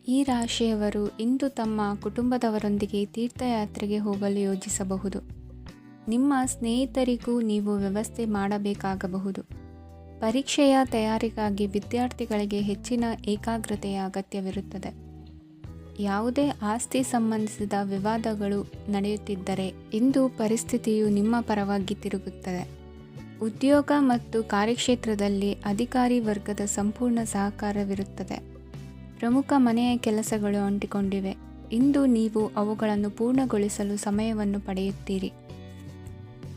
ಈ ರಾಶಿಯವರು ಇಂದು ತಮ್ಮ ಕುಟುಂಬದವರೊಂದಿಗೆ ತೀರ್ಥಯಾತ್ರೆಗೆ ಹೋಗಲು ಯೋಜಿಸಬಹುದು. ನಿಮ್ಮ ಸ್ನೇಹಿತರಿಗೂ ನೀವು ವ್ಯವಸ್ಥೆ ಮಾಡಬೇಕಾಗಬಹುದು. ಪರೀಕ್ಷೆಯ ತಯಾರಿಗಾಗಿ ವಿದ್ಯಾರ್ಥಿಗಳಿಗೆ ಹೆಚ್ಚಿನ ಏಕಾಗ್ರತೆಯ ಅಗತ್ಯವಿರುತ್ತದೆ. ಯಾವುದೇ ಆಸ್ತಿ ಸಂಬಂಧಿಸಿದ ವಿವಾದಗಳು ನಡೆಯುತ್ತಿದ್ದರೆ ಇಂದು ಪರಿಸ್ಥಿತಿಯು ನಿಮ್ಮ ಪರವಾಗಿ ತಿರುಗುತ್ತದೆ. ಉದ್ಯೋಗ ಮತ್ತು ಕಾರ್ಯಕ್ಷೇತ್ರದಲ್ಲಿ ಅಧಿಕಾರಿ ವರ್ಗದ ಸಂಪೂರ್ಣ ಸಹಕಾರವಿರುತ್ತದೆ. ಪ್ರಮುಖ ಮನೆಯ ಕೆಲಸಗಳು ಅಂಟಿಕೊಂಡಿವೆ. ಇಂದು ನೀವು ಅವುಗಳನ್ನು ಪೂರ್ಣಗೊಳಿಸಲು ಸಮಯವನ್ನು ಪಡೆಯುತ್ತೀರಿ.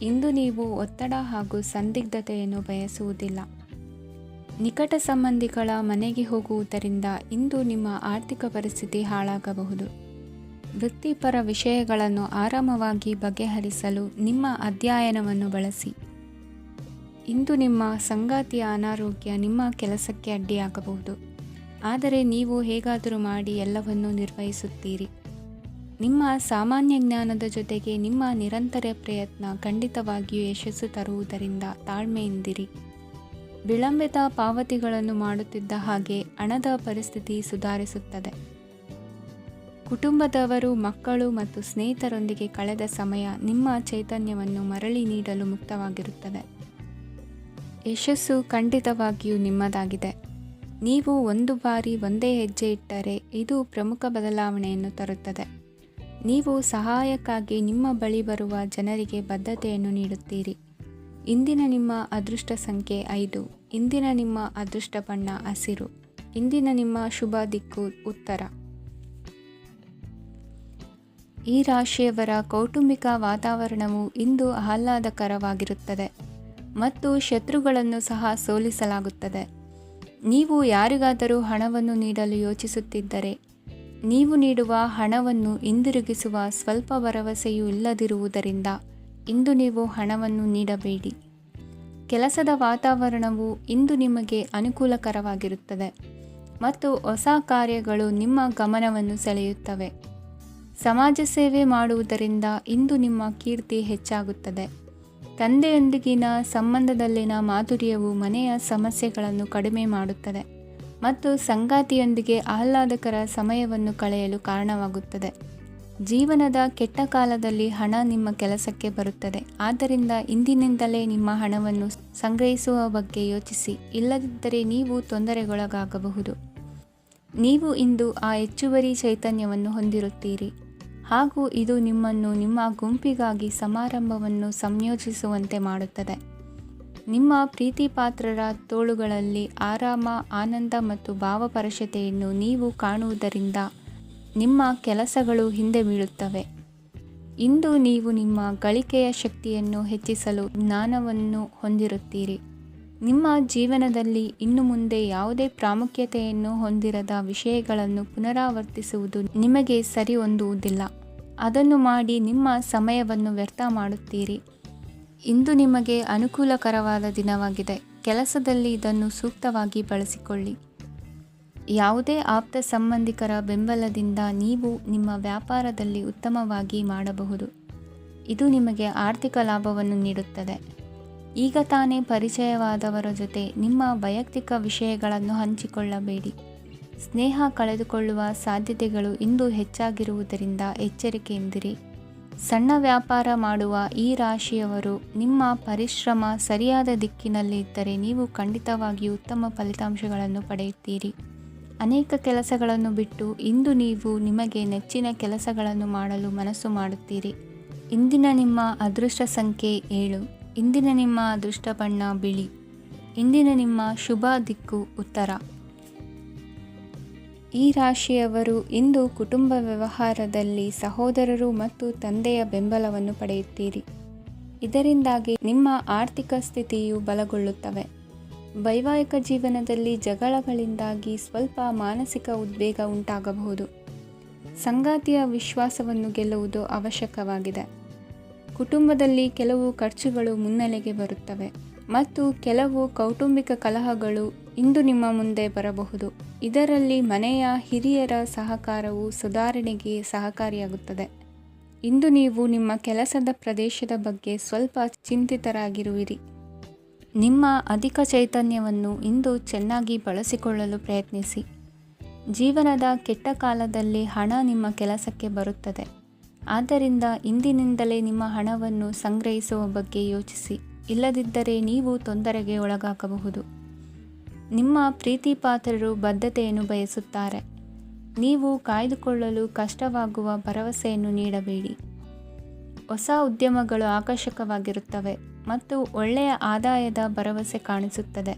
ಇಂದು ನೀವು ಒತ್ತಡ ಹಾಗೂ ಸಂದಿಗ್ಧತೆಯನ್ನು ಬಯಸುವುದಿಲ್ಲ. ನಿಕಟ ಸಂಬಂಧಿಗಳ ಮನೆಗೆ ಹೋಗುವುದರಿಂದ ಇಂದು ನಿಮ್ಮ ಆರ್ಥಿಕ ಪರಿಸ್ಥಿತಿ ಹಾಳಾಗಬಹುದು. ವೃತ್ತಿಪರ ವಿಷಯಗಳನ್ನು ಆರಾಮವಾಗಿ ಬಗೆಹರಿಸಲು ನಿಮ್ಮ ಅಧ್ಯಯನವನ್ನು ಬಳಸಿ. ಇಂದು ನಿಮ್ಮ ಸಂಗಾತಿಯ ಅನಾರೋಗ್ಯ ನಿಮ್ಮ ಕೆಲಸಕ್ಕೆ ಅಡ್ಡಿಯಾಗಬಹುದು, ಆದರೆ ನೀವು ಹೇಗಾದರೂ ಮಾಡಿ ಎಲ್ಲವನ್ನೂ ನಿರ್ವಹಿಸುತ್ತೀರಿ. ನಿಮ್ಮ ಸಾಮಾನ್ಯ ಜ್ಞಾನದ ಜೊತೆಗೆ ನಿಮ್ಮ ನಿರಂತರ ಪ್ರಯತ್ನ ಖಂಡಿತವಾಗಿಯೂ ಯಶಸ್ಸು ತರುವುದರಿಂದ ತಾಳ್ಮೆಯಿಂದಿರಿ. ವಿಳಂಬಿತ ಪಾವತಿಗಳನ್ನು ಮಾಡುತ್ತಿದ್ದ ಹಾಗೆ ಹಣದ ಪರಿಸ್ಥಿತಿ ಸುಧಾರಿಸುತ್ತದೆ. ಕುಟುಂಬದವರು, ಮಕ್ಕಳು ಮತ್ತು ಸ್ನೇಹಿತರೊಂದಿಗೆ ಕಳೆದ ಸಮಯ ನಿಮ್ಮ ಚೈತನ್ಯವನ್ನು ಮರಳಿ ನೀಡಲು ಮುಕ್ತವಾಗಿರುತ್ತದೆ. ಯಶಸ್ಸು ಖಂಡಿತವಾಗಿಯೂ ನಿಮ್ಮದಾಗಿದೆ. ನೀವು ಒಂದು ಬಾರಿ ಒಂದೇ ಹೆಜ್ಜೆ ಇಟ್ಟರೆ ಇದು ಪ್ರಮುಖ ಬದಲಾವಣೆಯನ್ನು ತರುತ್ತದೆ. ನೀವು ಸಹಾಯಕ್ಕಾಗಿ ನಿಮ್ಮ ಬಳಿ ಬರುವ ಜನರಿಗೆ ಬದ್ಧತೆಯನ್ನು ನೀಡುತ್ತೀರಿ. ಇಂದಿನ ನಿಮ್ಮ ಅದೃಷ್ಟ ಸಂಖ್ಯೆ 5. ಇಂದಿನ ನಿಮ್ಮ ಅದೃಷ್ಟ ಬಣ್ಣ ಹಸಿರು. ಇಂದಿನ ನಿಮ್ಮ ಶುಭ ದಿಕ್ಕು ಉತ್ತರ. ಈ ರಾಶಿಯವರ ಕೌಟುಂಬಿಕ ವಾತಾವರಣವು ಇಂದು ಆಹ್ಲಾದಕರವಾಗಿರುತ್ತದೆ ಮತ್ತು ಶತ್ರುಗಳನ್ನು ಸಹ ಸೋಲಿಸಲಾಗುತ್ತದೆ. ನೀವು ಯಾರಿಗಾದರೂ ಹಣವನ್ನು ನೀಡಲು ಯೋಚಿಸುತ್ತಿದ್ದರೆ ನೀವು ನೀಡುವ ಹಣವನ್ನು ಹಿಂದಿರುಗಿಸುವ ಸ್ವಲ್ಪ ಭರವಸೆಯೂ ಇಲ್ಲದಿರುವುದರಿಂದ ಇಂದು ನೀವು ಹಣವನ್ನು ನೀಡಬೇಡಿ. ಕೆಲಸದ ವಾತಾವರಣವು ಇಂದು ನಿಮಗೆ ಅನುಕೂಲಕರವಾಗಿರುತ್ತದೆ ಮತ್ತು ಹೊಸ ಕಾರ್ಯಗಳು ನಿಮ್ಮ ಗಮನವನ್ನು ಸೆಳೆಯುತ್ತವೆ. ಸಮಾಜ ಸೇವೆ ಮಾಡುವುದರಿಂದ ಇಂದು ನಿಮ್ಮ ಕೀರ್ತಿ ಹೆಚ್ಚಾಗುತ್ತದೆ. ತಂದೆಯೊಂದಿಗಿನ ಸಂಬಂಧದಲ್ಲಿನ ಮಾಧುರ್ಯವು ಮನೆಯ ಸಮಸ್ಯೆಗಳನ್ನು ಕಡಿಮೆ ಮಾಡುತ್ತದೆ ಮತ್ತು ಸಂಗಾತಿಯೊಂದಿಗೆ ಆಹ್ಲಾದಕರ ಸಮಯವನ್ನು ಕಳೆಯಲು ಕಾರಣವಾಗುತ್ತದೆ. ಜೀವನದ ಕೆಟ್ಟ ಕಾಲದಲ್ಲಿ ಹಣ ನಿಮ್ಮ ಕೆಲಸಕ್ಕೆ ಬರುತ್ತದೆ. ಆದ್ದರಿಂದ ಇಂದಿನಿಂದಲೇ ನಿಮ್ಮ ಹಣವನ್ನು ಸಂಗ್ರಹಿಸುವ ಬಗ್ಗೆ ಯೋಚಿಸಿ, ಇಲ್ಲದಿದ್ದರೆ ನೀವು ತೊಂದರೆಗೊಳಗಾಗಬಹುದು. ನೀವು ಇಂದು ಆ ಹೆಚ್ಚುವರಿ ಚೈತನ್ಯವನ್ನು ಹೊಂದಿರುತ್ತೀರಿ ಹಾಗೂ ಇದು ನಿಮ್ಮನ್ನು ನಿಮ್ಮ ಗುಂಪಿಗಾಗಿ ಸಮಾರಂಭವನ್ನು ಸಂಯೋಜಿಸುವಂತೆ ಮಾಡುತ್ತದೆ. ನಿಮ್ಮ ಪ್ರೀತಿಪಾತ್ರರ ತೋಳುಗಳಲ್ಲಿ ಆರಾಮ, ಆನಂದ ಮತ್ತು ಭಾವಪರಶತೆಯನ್ನು ನೀವು ಕಾಣುವುದರಿಂದ ನಿಮ್ಮ ಕೆಲಸಗಳು ಹಿಂದೆ ಬೀಳುತ್ತವೆ. ಇಂದು ನೀವು ನಿಮ್ಮ ಗಳಿಕೆಯ ಶಕ್ತಿಯನ್ನು ಹೆಚ್ಚಿಸಲು ಜ್ಞಾನವನ್ನು ಹೊಂದಿರುತ್ತೀರಿ. ನಿಮ್ಮ ಜೀವನದಲ್ಲಿ ಇನ್ನು ಮುಂದೆ ಯಾವುದೇ ಪ್ರಾಮುಖ್ಯತೆಯನ್ನು ಹೊಂದಿರದ ವಿಷಯಗಳನ್ನು ಪುನರಾವರ್ತಿಸುವುದು ನಿಮಗೆ ಸರಿ ಹೊಂದುವುದಿಲ್ಲ. ಅದನ್ನು ಮಾಡಿ ನಿಮ್ಮ ಸಮಯವನ್ನು ವ್ಯರ್ಥ ಮಾಡುತ್ತೀರಿ. ಇಂದು ನಿಮಗೆ ಅನುಕೂಲಕರವಾದ ದಿನವಾಗಿದೆ. ಕೆಲಸದಲ್ಲಿ ಇದನ್ನು ಸೂಕ್ತವಾಗಿ ಬಳಸಿಕೊಳ್ಳಿ. ಯಾವುದೇ ಆಪ್ತ ಸಂಬಂಧಿಕರ ಬೆಂಬಲದಿಂದ ನೀವು ನಿಮ್ಮ ವ್ಯಾಪಾರದಲ್ಲಿ ಉತ್ತಮವಾಗಿ ಮಾಡಬಹುದು. ಇದು ನಿಮಗೆ ಆರ್ಥಿಕ ಲಾಭವನ್ನು ನೀಡುತ್ತದೆ. ಈಗ ತಾನೇ ಪರಿಚಯವಾದವರ ಜೊತೆ ನಿಮ್ಮ ವೈಯಕ್ತಿಕ ವಿಷಯಗಳನ್ನು ಹಂಚಿಕೊಳ್ಳಬೇಡಿ. ಸ್ನೇಹ ಕಳೆದುಕೊಳ್ಳುವ ಸಾಧ್ಯತೆಗಳು ಇಂದು ಹೆಚ್ಚಾಗಿರುವುದರಿಂದ ಎಚ್ಚರಿಕೆಯಿಂದಿರಿ. ಸಣ್ಣ ವ್ಯಾಪಾರ ಮಾಡುವ ಈ ರಾಶಿಯವರು ನಿಮ್ಮ ಪರಿಶ್ರಮ ಸರಿಯಾದ ದಿಕ್ಕಿನಲ್ಲಿ ಇದ್ದರೆ ನೀವು ಖಂಡಿತವಾಗಿಯೂ ಉತ್ತಮ ಫಲಿತಾಂಶಗಳನ್ನು ಪಡೆಯುತ್ತೀರಿ. ಅನೇಕ ಕೆಲಸಗಳನ್ನು ಬಿಟ್ಟು ಇಂದು ನೀವು ನಿಮಗೆ ನೆಚ್ಚಿನ ಕೆಲಸಗಳನ್ನು ಮಾಡಲು ಮನಸ್ಸು ಮಾಡುತ್ತೀರಿ. ಇಂದಿನ ನಿಮ್ಮ ಅದೃಷ್ಟ ಸಂಖ್ಯೆ 7. ಇಂದಿನ ನಿಮ್ಮ ಅದೃಷ್ಟ ಬಣ್ಣ ಬಿಳಿ. ಇಂದಿನ ನಿಮ್ಮ ಶುಭ ದಿಕ್ಕು ಉತ್ತರ. ಈ ರಾಶಿಯವರು ಇಂದು ಕುಟುಂಬ ವ್ಯವಹಾರದಲ್ಲಿ ಸಹೋದರರು ಮತ್ತು ತಂದೆಯ ಬೆಂಬಲವನ್ನು ಪಡೆಯುತ್ತೀರಿ. ಇದರಿಂದಾಗಿ ನಿಮ್ಮ ಆರ್ಥಿಕ ಸ್ಥಿತಿಯು ಬಲಗೊಳ್ಳುತ್ತವೆ. ವೈವಾಹಿಕ ಜೀವನದಲ್ಲಿ ಜಗಳಗಳಿಂದಾಗಿ ಸ್ವಲ್ಪ ಮಾನಸಿಕ ಉದ್ವೇಗ ಉಂಟಾಗಬಹುದು. ಸಂಗಾತಿಯ ವಿಶ್ವಾಸವನ್ನು ಗೆಲ್ಲುವುದು ಅವಶ್ಯಕವಾಗಿದೆ. ಕುಟುಂಬದಲ್ಲಿ ಕೆಲವು ಖರ್ಚುಗಳು ಮುನ್ನೆಲೆಗೆ ಬರುತ್ತವೆ ಮತ್ತು ಕೆಲವು ಕೌಟುಂಬಿಕ ಕಲಹಗಳು ಇಂದು ನಿಮ್ಮ ಮುಂದೆ ಬರಬಹುದು. ಇದರಲ್ಲಿ ಮನೆಯ ಹಿರಿಯರ ಸಹಕಾರವು ಸುಧಾರಣೆಗೆ ಸಹಕಾರಿಯಾಗುತ್ತದೆ. ಇಂದು ನೀವು ನಿಮ್ಮ ಕೆಲಸದ ಪ್ರದೇಶದ ಬಗ್ಗೆ ಸ್ವಲ್ಪ ಚಿಂತಿತರಾಗಿರುವಿರಿ. ನಿಮ್ಮ ಅಧಿಕ ಚೈತನ್ಯವನ್ನು ಇಂದು ಚೆನ್ನಾಗಿ ಬಳಸಿಕೊಳ್ಳಲು ಪ್ರಯತ್ನಿಸಿ. ಜೀವನದ ಕೆಟ್ಟ ಕಾಲದಲ್ಲಿ ಹಣ ನಿಮ್ಮ ಕೆಲಸಕ್ಕೆ ಬರುತ್ತದೆ. ಆದ್ದರಿಂದ ಇಂದಿನಿಂದಲೇ ನಿಮ್ಮ ಹಣವನ್ನು ಸಂಗ್ರಹಿಸುವ ಬಗ್ಗೆ ಯೋಚಿಸಿ, ಇಲ್ಲದಿದ್ದರೆ ನೀವು ತೊಂದರೆಗೆ ಒಳಗಾಗಬಹುದು. ನಿಮ್ಮ ಪ್ರೀತಿಪಾತ್ರರು ಬದ್ಧತೆಯನ್ನು ಬಯಸುತ್ತಾರೆ. ನೀವು ಕಾಯ್ದುಕೊಳ್ಳಲು ಕಷ್ಟವಾಗುವ ಭರವಸೆಯನ್ನು ನೀಡಬೇಡಿ. ಹೊಸ ಉದ್ಯಮಗಳು ಆಕರ್ಷಕವಾಗಿರುತ್ತವೆ ಮತ್ತು ಒಳ್ಳೆಯ ಆದಾಯದ ಭರವಸೆ ಕಾಣಿಸುತ್ತದೆ.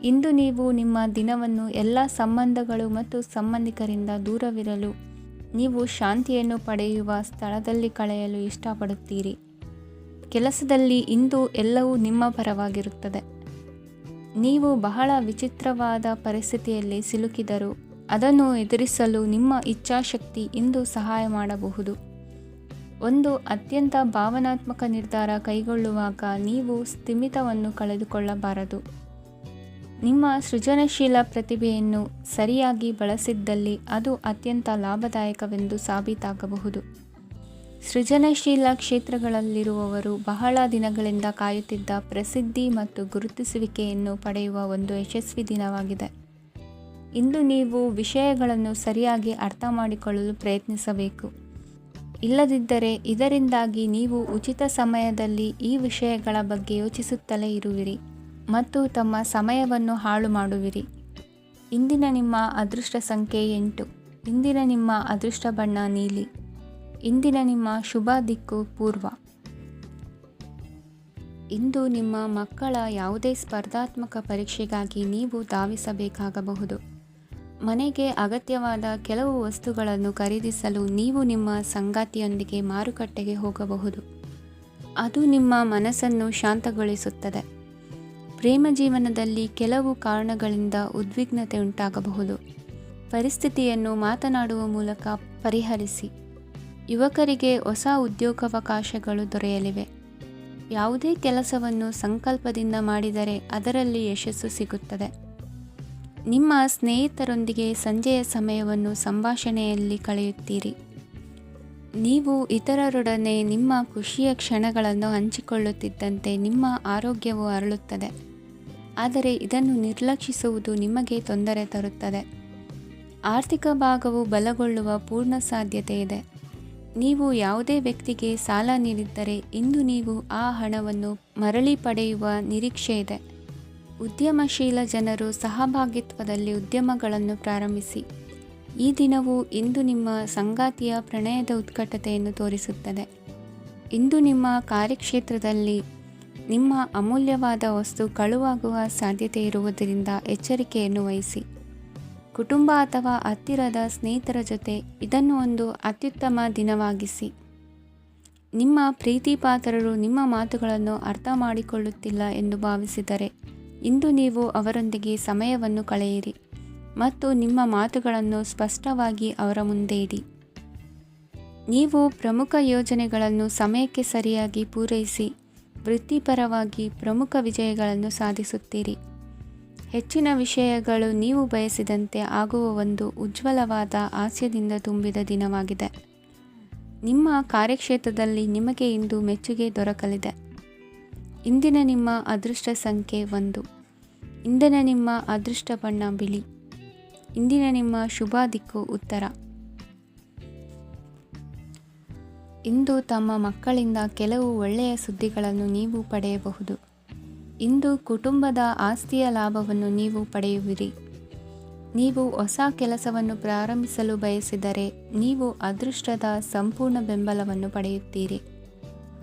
ಇಂದು ನೀವು ನಿಮ್ಮ ದಿನವನ್ನು ಎಲ್ಲ ಸಂಬಂಧಗಳು ಮತ್ತು ಸಂಬಂಧಿಕರಿಂದ ದೂರವಿರಲು ನೀವು ಶಾಂತಿಯನ್ನು ಪಡೆಯುವ ಸ್ಥಳದಲ್ಲಿ ಕಳೆಯಲು ಇಷ್ಟಪಡುತ್ತೀರಿ. ಕೆಲಸದಲ್ಲಿ ಇಂದು ಎಲ್ಲವೂ ನಿಮ್ಮ ಪರವಾಗಿರುತ್ತದೆ. ನೀವು ಬಹಳ ವಿಚಿತ್ರವಾದ ಪರಿಸ್ಥಿತಿಯಲ್ಲಿ ಸಿಲುಕಿದರೂ ಅದನ್ನು ಎದುರಿಸಲು ನಿಮ್ಮ ಇಚ್ಛಾಶಕ್ತಿ ಇಂದು ಸಹಾಯ ಮಾಡಬಹುದು. ಒಂದು ಅತ್ಯಂತ ಭಾವನಾತ್ಮಕ ನಿರ್ಧಾರ ಕೈಗೊಳ್ಳುವಾಗ ನೀವು ಸ್ಥಿಮಿತವನ್ನು ಕಳೆದುಕೊಳ್ಳಬಾರದು. ನಿಮ್ಮ ಸೃಜನಶೀಲ ಪ್ರತಿಭೆಯನ್ನು ಸರಿಯಾಗಿ ಬಳಸಿದ್ದಲ್ಲಿ ಅದು ಅತ್ಯಂತ ಲಾಭದಾಯಕವೆಂದು ಸಾಬೀತಾಗಬಹುದು. ಸೃಜನಶೀಲ ಕ್ಷೇತ್ರಗಳಲ್ಲಿರುವವರು ಬಹಳ ದಿನಗಳಿಂದ ಕಾಯುತ್ತಿದ್ದ ಪ್ರಸಿದ್ಧಿ ಮತ್ತು ಗುರುತಿಸುವಿಕೆಯನ್ನು ಪಡೆಯುವ ಒಂದು ಯಶಸ್ವಿ ದಿನವಾಗಿದೆ. ಇಂದು ನೀವು ವಿಷಯಗಳನ್ನು ಸರಿಯಾಗಿ ಅರ್ಥ ಮಾಡಿಕೊಳ್ಳಲು ಪ್ರಯತ್ನಿಸಬೇಕು. ಇಲ್ಲದಿದ್ದರೆ ಇದರಿಂದಾಗಿ ನೀವು ಉಚಿತ ಸಮಯದಲ್ಲಿ ಈ ವಿಷಯಗಳ ಬಗ್ಗೆ ಯೋಚಿಸುತ್ತಲೇ ಇರುವಿರಿ ಮತ್ತು ತಮ್ಮ ಸಮಯವನ್ನು ಹಾಳು ಮಾಡುವಿರಿ. ಇಂದಿನ ನಿಮ್ಮ ಅದೃಷ್ಟ ಸಂಖ್ಯೆ 8. ಇಂದಿನ ನಿಮ್ಮ ಅದೃಷ್ಟ ಬಣ್ಣ ನೀಲಿ. ಇಂದಿನ ನಿಮ್ಮ ಶುಭ ದಿಕ್ಕು ಪೂರ್ವ. ಇಂದು ನಿಮ್ಮ ಮಕ್ಕಳ ಯಾವುದೇ ಸ್ಪರ್ಧಾತ್ಮಕ ಪರೀಕ್ಷೆಗಾಗಿ ನೀವು ಧಾವಿಸಬೇಕಾಗಬಹುದು. ಮನೆಗೆ ಅಗತ್ಯವಾದ ಕೆಲವು ವಸ್ತುಗಳನ್ನು ಖರೀದಿಸಲು ನೀವು ನಿಮ್ಮ ಸಂಗಾತಿಯೊಂದಿಗೆ ಮಾರುಕಟ್ಟೆಗೆ ಹೋಗಬಹುದು. ಅದು ನಿಮ್ಮ ಮನಸ್ಸನ್ನು ಶಾಂತಗೊಳಿಸುತ್ತದೆ. ಪ್ರೇಮ ಜೀವನದಲ್ಲಿ ಕೆಲವು ಕಾರಣಗಳಿಂದ ಉದ್ವಿಗ್ನತೆ ಉಂಟಾಗಬಹುದು. ಪರಿಸ್ಥಿತಿಯನ್ನು ಮಾತನಾಡುವ ಮೂಲಕ ಪರಿಹರಿಸಿ. ಯುವಕರಿಗೆ ಹೊಸ ಉದ್ಯೋಗಾವಕಾಶಗಳು ದೊರೆಯಲಿವೆ. ಯಾವುದೇ ಕೆಲಸವನ್ನು ಸಂಕಲ್ಪದಿಂದ ಮಾಡಿದರೆ ಅದರಲ್ಲಿ ಯಶಸ್ಸು ಸಿಗುತ್ತದೆ. ನಿಮ್ಮ ಸ್ನೇಹಿತರೊಂದಿಗೆ ಸಂಜೆಯ ಸಮಯವನ್ನು ಸಂಭಾಷಣೆಯಲ್ಲಿ ಕಳೆಯುತ್ತೀರಿ. ನೀವು ಇತರರೊಡನೆ ನಿಮ್ಮ ಖುಷಿಯ ಕ್ಷಣಗಳನ್ನು ಹಂಚಿಕೊಳ್ಳುತ್ತಿದ್ದಂತೆ ನಿಮ್ಮ ಆರೋಗ್ಯವು ಅರಳುತ್ತದೆ. ಆದರೆ ಇದನ್ನು ನಿರ್ಲಕ್ಷಿಸುವುದು ನಿಮಗೆ ತೊಂದರೆ ತರುತ್ತದೆ. ಆರ್ಥಿಕ ಭಾಗವು ಬಲಗೊಳ್ಳುವ ಪೂರ್ಣ ಸಾಧ್ಯತೆ ಇದೆ. ನೀವು ಯಾವುದೇ ವ್ಯಕ್ತಿಗೆ ಸಾಲ ನೀಡಿದ್ದರೆ ಇಂದು ನೀವು ಆ ಹಣವನ್ನು ಮರಳಿ ಪಡೆಯುವ ನಿರೀಕ್ಷೆ ಇದೆ. ಉದ್ಯಮಶೀಲ ಜನರು ಸಹಭಾಗಿತ್ವದಲ್ಲಿ ಉದ್ಯಮಗಳನ್ನು ಪ್ರಾರಂಭಿಸಿ. ಈ ದಿನವು ಇಂದು ನಿಮ್ಮ ಸಂಗಾತಿಯ ಪ್ರಣಯದ ಉತ್ಕಟತೆಯನ್ನು ತೋರಿಸುತ್ತದೆ. ಇಂದು ನಿಮ್ಮ ಕಾರ್ಯಕ್ಷೇತ್ರದಲ್ಲಿ ನಿಮ್ಮ ಅಮೂಲ್ಯವಾದ ವಸ್ತು ಕಳುವಾಗುವ ಸಾಧ್ಯತೆ ಇರುವುದರಿಂದ ಎಚ್ಚರಿಕೆಯನ್ನು ವಹಿಸಿ. ಕುಟುಂಬ ಅಥವಾ ಹತ್ತಿರದ ಸ್ನೇಹಿತರ ಜೊತೆ ಇದನ್ನು ಒಂದು ಅತ್ಯುತ್ತಮ ದಿನವಾಗಿಸಿ. ನಿಮ್ಮ ಪ್ರೀತಿಪಾತ್ರರು ನಿಮ್ಮ ಮಾತುಗಳನ್ನು ಅರ್ಥ ಮಾಡಿಕೊಳ್ಳುತ್ತಿಲ್ಲ ಎಂದು ಭಾವಿಸಿದರೆ ಇಂದು ನೀವು ಅವರೊಂದಿಗೆ ಸಮಯವನ್ನು ಕಳೆಯಿರಿ ಮತ್ತು ನಿಮ್ಮ ಮಾತುಗಳನ್ನು ಸ್ಪಷ್ಟವಾಗಿ ಅವರ ಮುಂದೆ ಇಡಿ. ನೀವು ಪ್ರಮುಖ ಯೋಜನೆಗಳನ್ನು ಸಮಯಕ್ಕೆ ಸರಿಯಾಗಿ ಪೂರೈಸಿ ವೃತ್ತಿಪರವಾಗಿ ಪ್ರಮುಖ ವಿಜಯಗಳನ್ನು ಸಾಧಿಸುತ್ತೀರಿ. ಹೆಚ್ಚಿನ ವಿಷಯಗಳು ನೀವು ಬಯಸಿದಂತೆ ಆಗುವ ಒಂದು ಉಜ್ವಲವಾದ ಹಾಸ್ಯದಿಂದ ತುಂಬಿದ ದಿನವಾಗಿದೆ. ನಿಮ್ಮ ಕಾರ್ಯಕ್ಷೇತ್ರದಲ್ಲಿ ನಿಮಗೆ ಇಂದು ಮೆಚ್ಚುಗೆ ದೊರಕಲಿದೆ. ಇಂದಿನ ನಿಮ್ಮ ಅದೃಷ್ಟ ಸಂಖ್ಯೆ 1. ಇಂದಿನ ನಿಮ್ಮ ಅದೃಷ್ಟ ಬಣ್ಣ ಬಿಳಿ. ಇಂದಿನ ನಿಮ್ಮ ಶುಭ ದಿಕ್ಕು ಉತ್ತರ. ಇಂದು ತಮ್ಮ ಮಕ್ಕಳಿಂದ ಕೆಲವು ಒಳ್ಳೆಯ ಸುದ್ದಿಗಳನ್ನು ನೀವು ಪಡೆಯಬಹುದು. ಇಂದು ಕುಟುಂಬದ ಆಸ್ತಿಯ ಲಾಭವನ್ನು ನೀವು ಪಡೆಯುವಿರಿ. ನೀವು ಹೊಸ ಕೆಲಸವನ್ನು ಪ್ರಾರಂಭಿಸಲು ಬಯಸಿದರೆ ನೀವು ಅದೃಷ್ಟದ ಸಂಪೂರ್ಣ ಬೆಂಬಲವನ್ನು ಪಡೆಯುತ್ತೀರಿ.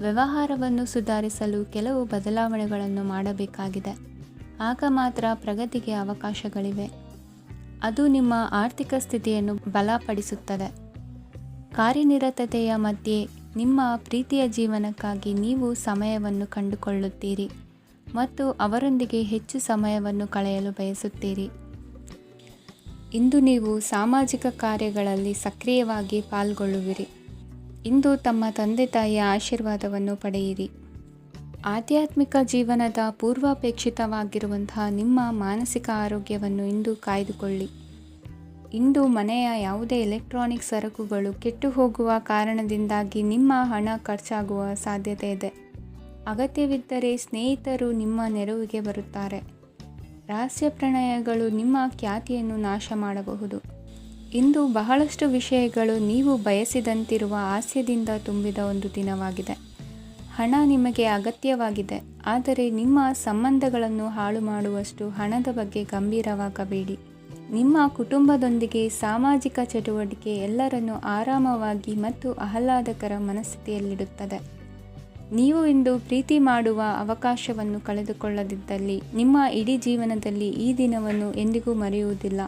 ವ್ಯವಹಾರವನ್ನು ಸುಧಾರಿಸಲು ಕೆಲವು ಬದಲಾವಣೆಗಳನ್ನು ಮಾಡಬೇಕಾಗಿದೆ. ಆಗ ಮಾತ್ರ ಪ್ರಗತಿಗೆ ಅವಕಾಶಗಳಿವೆ. ಅದು ನಿಮ್ಮ ಆರ್ಥಿಕ ಸ್ಥಿತಿಯನ್ನು ಬಲಪಡಿಸುತ್ತದೆ. ಕಾರ್ಯನಿರತತೆಯ ಮಧ್ಯೆ ನಿಮ್ಮ ಪ್ರೀತಿಯ ಜೀವನಕ್ಕಾಗಿ ನೀವು ಸಮಯವನ್ನು ಕಂಡುಕೊಳ್ಳುತ್ತೀರಿ ಮತ್ತು ಅವರೊಂದಿಗೆ ಹೆಚ್ಚು ಸಮಯವನ್ನು ಕಳೆಯಲು ಬಯಸುತ್ತೀರಿ. ಇಂದು ನೀವು ಸಾಮಾಜಿಕ ಕಾರ್ಯಗಳಲ್ಲಿ ಸಕ್ರಿಯವಾಗಿ ಪಾಲ್ಗೊಳ್ಳುವಿರಿ. ಇಂದು ತಮ್ಮ ತಂದೆ ತಾಯಿಯ ಆಶೀರ್ವಾದವನ್ನು ಪಡೆಯಿರಿ. ಆಧ್ಯಾತ್ಮಿಕ ಜೀವನದ ಪೂರ್ವಾಪೇಕ್ಷಿತವಾಗಿರುವಂತಹ ನಿಮ್ಮ ಮಾನಸಿಕ ಆರೋಗ್ಯವನ್ನು ಇಂದು ಕಾಯ್ದುಕೊಳ್ಳಿ. ಇಂದು ಮನೆಯ ಯಾವುದೇ ಎಲೆಕ್ಟ್ರಾನಿಕ್ ಸರಕುಗಳು ಕೆಟ್ಟು ಹೋಗುವ ಕಾರಣದಿಂದಾಗಿ ನಿಮ್ಮ ಹಣ ಖರ್ಚಾಗುವ ಸಾಧ್ಯತೆ ಇದೆ. ಅಗತ್ಯವಿದ್ದರೆ ಸ್ನೇಹಿತರು ನಿಮ್ಮ ನೆರವಿಗೆ ಬರುತ್ತಾರೆ. ರಹಸ್ಯ ಪ್ರಣಯಗಳು ನಿಮ್ಮ ಖ್ಯಾತಿಯನ್ನು ನಾಶ ಮಾಡಬಹುದು. ಇಂದು ಬಹಳಷ್ಟು ವಿಷಯಗಳು ನೀವು ಬಯಸಿದಂತಿರುವ ಹಾಸ್ಯದಿಂದ ತುಂಬಿದ ಒಂದು ದಿನವಾಗಿದೆ. ಹಣ ನಿಮಗೆ ಅಗತ್ಯವಾಗಿದೆ, ಆದರೆ ನಿಮ್ಮ ಸಂಬಂಧಗಳನ್ನು ಹಾಳು ಮಾಡುವಷ್ಟು ಹಣದ ಬಗ್ಗೆ ಗಂಭೀರವಾಗಬೇಡಿ. ನಿಮ್ಮ ಕುಟುಂಬದೊಂದಿಗೆ ಸಾಮಾಜಿಕ ಚಟುವಟಿಕೆ ಎಲ್ಲರನ್ನೂ ಆರಾಮವಾಗಿ ಮತ್ತು ಆಹ್ಲಾದಕರ ಮನಸ್ಥಿತಿಯಲ್ಲಿಡುತ್ತದೆ. ನೀವು ಇಂದು ಪ್ರೀತಿ ಮಾಡುವ ಅವಕಾಶವನ್ನು ಕಳೆದುಕೊಳ್ಳದಿದ್ದಲ್ಲಿ ನಿಮ್ಮ ಇಡೀ ಜೀವನದಲ್ಲಿ ಈ ದಿನವನ್ನು ಎಂದಿಗೂ ಮರೆಯುವುದಿಲ್ಲ.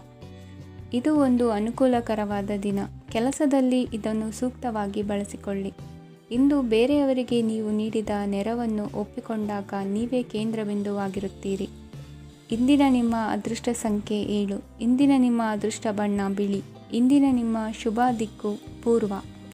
ಇದು ಒಂದು ಅನುಕೂಲಕರವಾದ ದಿನ. ಕೆಲಸದಲ್ಲಿ ಇದನ್ನು ಸೂಕ್ತವಾಗಿ ಬಳಸಿಕೊಳ್ಳಿ. ಇಂದು ಬೇರೆಯವರಿಗೆ ನೀವು ನೀಡಿದ ನೆರವನ್ನು ಒಪ್ಪಿಕೊಂಡಾಗ ನೀವೇ ಕೇಂದ್ರಬಿಂದುವಾಗಿರುತ್ತೀರಿ. ಇಂದಿನ ನಿಮ್ಮ ಅದೃಷ್ಟ ಸಂಖ್ಯೆ 7. ಇಂದಿನ ನಿಮ್ಮ ಅದೃಷ್ಟ ಬಣ್ಣ ಬಿಳಿ. ಇಂದಿನ ನಿಮ್ಮ ಶುಭ ದಿಕ್ಕು ಪೂರ್ವ.